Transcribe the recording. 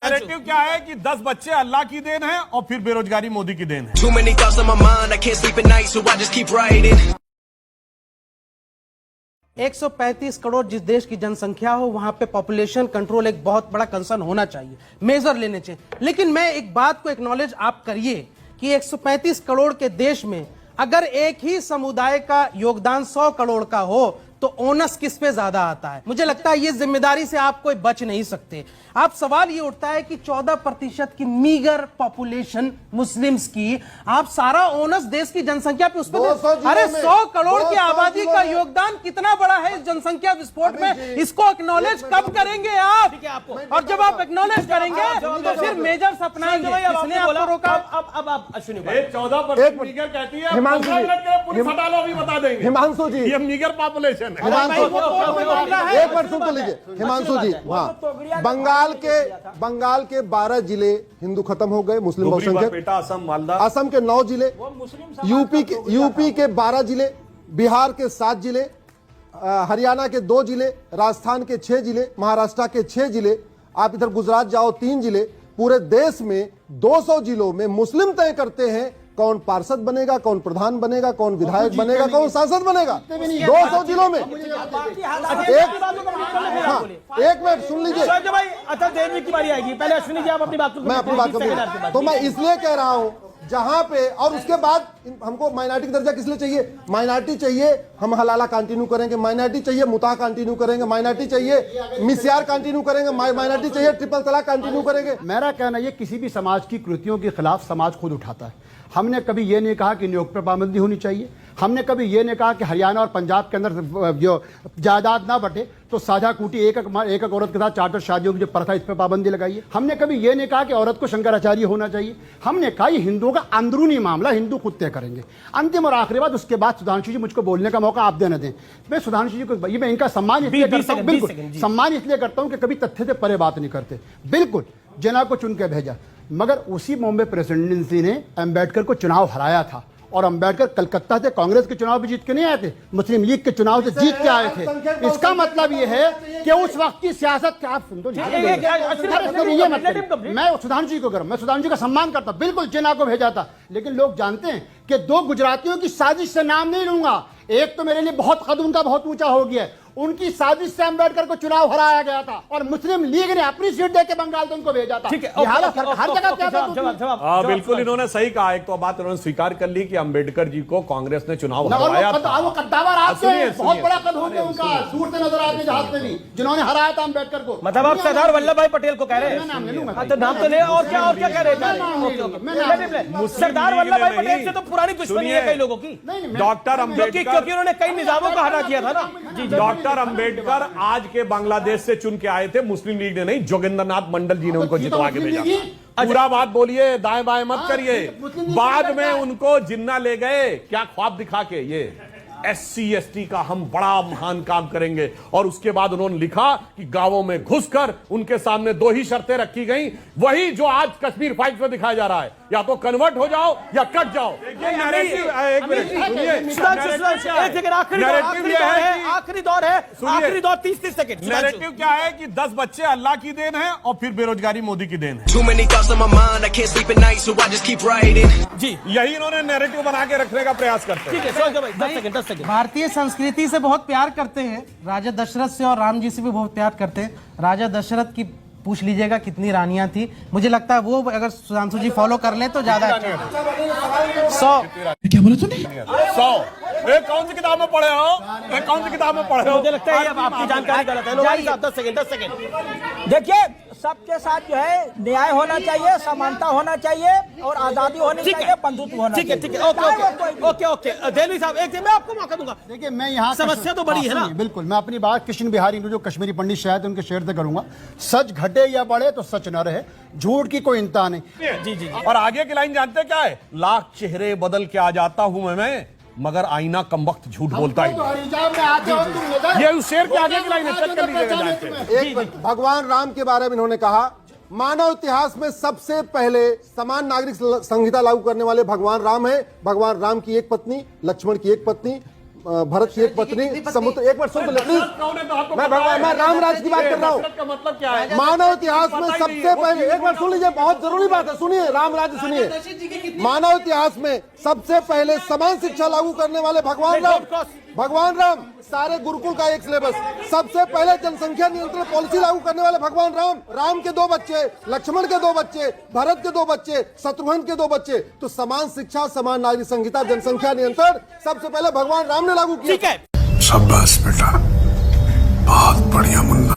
Narrative क्या है कि 10 बच्चे अल्लाह की देन है और फिर बेरोजगारी मोदी की देन है। 135 करोड़ जिस देश की जनसंख्या हो वहां पे पॉपुलेशन कंट्रोल एक बहुत बड़ा कंसर्न होना चाहिए, मेजर लेने चाहिए। लेकिन मैं एक बात को एक्नॉलेज आप करिए कि 135 करोड़ के देश में अगर एक ही समुदाय का योगदान 100 करोड़ का हो तो ओनस किस पे ज्यादा आता है? मुझे लगता है ये जिम्मेदारी से आप कोई बच नहीं सकते। आप सवाल ये उठता है कि 14% की मीगर पॉपुलेशन मुस्लिम्स की, आप सारा ओनस देश की जनसंख्या पे उस पर अरे 100 करोड़ की आबादी का योगदान कितना बड़ा है इस जनसंख्या विस्फोट में, इसको एक्नॉलेज कब करेंगे आप? और जब आप एक्नॉलेज करेंगे तो फिर मेजर्स अपनाएंगे। किसने आपको रोका? अब आप अश्विनी 14% मीगर कहती है, हटा लो, अभी बता देंगे हिमांशु जी, ये मीगर पॉपुलेशन है। एक बार सुन तो लीजिए हिमांशु जी। हाँ, बंगाल के 12 जिले हिंदू खत्म हो गए, मुस्लिम बहुसंख्यक। असम के 9 जिले, यूपी के 12 जिले, बिहार के 7 जिले, हरियाणा के 2 जिले, राजस्थान के 6 जिले, महाराष्ट्र के 6 जिले, आप इधर गुजरात जाओ 3 जिले। पूरे देश में 200 जिलों में मुस्लिम तय करते हैं कौन पार्षद बनेगा, कौन प्रधान बनेगा, कौन विधायक बनेगा, कौन सांसद बनेगा। 200 जिलों में। एक मिनट सुन लीजिए, की बारी आएगी, पहले अश्विनी जी आप अपनी बात मैं अपनी बात करूंगा। तो मैं इसलिए कह रहा हूं जहां पे, और उसके बाद हमको माइनॉरिटी का दर्जा किस लिए चाहिए? माइनॉरिटी चाहिए, हम हलाला कंटिन्यू करेंगे, माइनॉरिटी चाहिए, मुता कंटिन्यू करेंगे, माइनॉरिटी चाहिए, मिसियार कंटिन्यू करेंगे, माइनॉरिटी चाहिए, ट्रिपल तलाक कंटिन्यू करेंगे। मेरा कहना ये किसी भी समाज की कृतियों के खिलाफ समाज खुद उठाता है। हमने कभी ये नहीं कहा कि नियोग पर पाबंदी होनी चाहिए, हमने कभी ये नहीं कहा कि हरियाणा और पंजाब के अंदर जो जायदाद ना बटे तो साझा कूटी एक औरत के साथ 4 शादियों की जो प्रथा, इस पर पाबंदी लगाइए। हमने कभी ये नहीं कहा कि औरत को शंकराचार्य होना चाहिए। हमने कहा ये हिंदुओं का अंदरूनी मामला, हिंदू खुद तय करेंगे। अंतिम और आखिरी बात, उसके बाद सुधांशु जी मुझको बोलने का मौका आप देने दें। मैं सुधांशु जी को मैं इनका सम्मान इसलिए करता हूं, बिल्कुल सम्मान इसलिए करता हूं कि कभी तथ्य से परे बात नहीं करते। बिल्कुल जना को चुन के भेजा, मगर उसी बॉम्बे प्रेसिडेंसी ने अंबेडकर को चुनाव हराया था, और अंबेडकर कलकत्ता से कांग्रेस के चुनाव भी जीत के नहीं आए थे, मुस्लिम लीग के चुनाव से जीत के आए थे। इसका मतलब ये है कि उस वक्त की सियासत का, आप सुन तो ये मतलब मैं सुधांशु जी को करूं, मैं सुधांशु जी का सम्मान करता, बिल्कुल जिन्ना को भेजा था। लेकिन लोग जानते हैं कि 2 गुजरातियों की साजिश से नाम नहीं लूंगा। एक तो मेरे लिए बहुत कद उनका बहुत ऊंचा हो गया, उनकी साजिश से अंबेडकर को चुनाव हराया गया था, और मुस्लिम लीग ने अपनी सीट देकर बंगाल से उनको भेजा था। हर जगह क्या बिल्कुल इन्होंने सही कहा। एक तो बात इन्होंने स्वीकार कर ली कि अंबेडकर जी को कांग्रेस ने चुनाव हराया था। वो कद्दावर आपसे बहुत बड़ा कद हो गया उनका, दूर से नजर आते जहाज में भी, जिन्होंने हराया था अंबेडकर को। मतलब आप सरदार वल्लभ भाई पटेल को कह रहे हैं? नाम तो ले, और क्या कह रहे थे? सरदार वल्लभ भाई पटेल से तो पुरानी दुश्मनी है कई लोगों की, डॉक्टर अम्बेडकर, क्योंकि उन्होंने कई निजामों को हटा दिया था ना। डॉक्टर अम्बेडकर आज के बांग्लादेश से चुन के आए थे, मुस्लिम लीग ने नहीं, जोगिंद्रनाथ मंडल जी ने उनको जितवा के भेजा। पूरा बात बोलिए, दाएं बाएं मत करिए। बाद में उनको जिन्ना ले गए, क्या ख्वाब दिखा के, ये SC ST का हम बड़ा महान काम करेंगे। और उसके बाद उन्होंने लिखा कि गांवों में घुसकर उनके सामने 2 ही शर्तें रखी गई, वही जो आज कश्मीर फाइल्स में दिखाया जा रहा है, या तो कन्वर्ट हो जाओ या कट जाओ। आखिरी दौर है, आखिरी दौर 30 सेकंड। नैरेटिव क्या है कि 10 बच्चे अल्लाह की देन है और फिर बेरोजगारी मोदी की देन है। जी, यही इन्होंने नैरेटिव बना के रखने का प्रयास करते हैं। भारतीय संस्कृति से बहुत प्यार करते हैं, राजा दशरथ से और राम जी से भी बहुत प्यार करते हैं। राजा दशरथ की पूछ लीजिएगा कितनी रानियां थी, मुझे लगता है वो अगर सुधांशु जी फॉलो कर लें तो ज्यादा अच्छा है। 100 क्या बोला तूने? 100 कौन सी किताब में पढ़े हो? कौन सी किताब में पढ़े हो? मुझे लगता है आपकी जानकारी गलत है। 10 सेकंड। देखिए, सबके साथ जो है न्याय होना चाहिए, समानता होना चाहिए, और आजादी होनी चाहिए, बंधुत्व होना चाहिए। ठीक है, ओके। देलवी साहब, एक दिन मैं आपको मौका दूंगा। देखिए, मैं यहाँ समस्या तो बड़ी है ना। बिल्कुल, मैं अपनी बात कृष्ण बिहारी जो कश्मीरी पंडित शायद उनके शेर से करूंगा। सच घटे या बढ़े तो सच न रहे, झूठ की कोई इंतहा नहीं। जी। और आगे की लाइन जानते क्या है? लाख चेहरे बदल के आ जाता हूं मैं, मगर आईना कम वक्त झूठ बोलता ही। ये उस शेर के आगे की लाइन है, चेक कर लीजिएगा। भगवान राम के बारे में इन्होंने कहा, मानव इतिहास में सबसे पहले समान नागरिक संहिता लागू करने वाले भगवान राम है। भगवान राम की एक पत्नी, लक्ष्मण की एक पत्नी, भरत की एक पत्नी समुद्र, एक मिनट सुन तो ले प्लीज, मैं राम राज की बात कर रहा हूँ। का मतलब क्या है? मानव इतिहास में सबसे पहले, एक मिनट सुन लीजिए, बहुत जरूरी बात है, सुनिए राम राज सुनिए। मानव इतिहास में सबसे पहले समान शिक्षा लागू करने वाले भगवान राम, सारे गुरुकुल का एक सिलेबस, सबसे पहले जनसंख्या नियंत्रण पॉलिसी लागू करने वाले भगवान राम के 2 बच्चे, लक्ष्मण के 2 बच्चे, भरत के 2 बच्चे, शत्रुघ्न के 2 बच्चे। तो समान शिक्षा, समान नागरिक संहिता, जनसंख्या नियंत्रण सबसे पहले भगवान राम ने लागू किया। ठीक है। शाबाश बेटा, बहुत बढ़िया मुन्ना।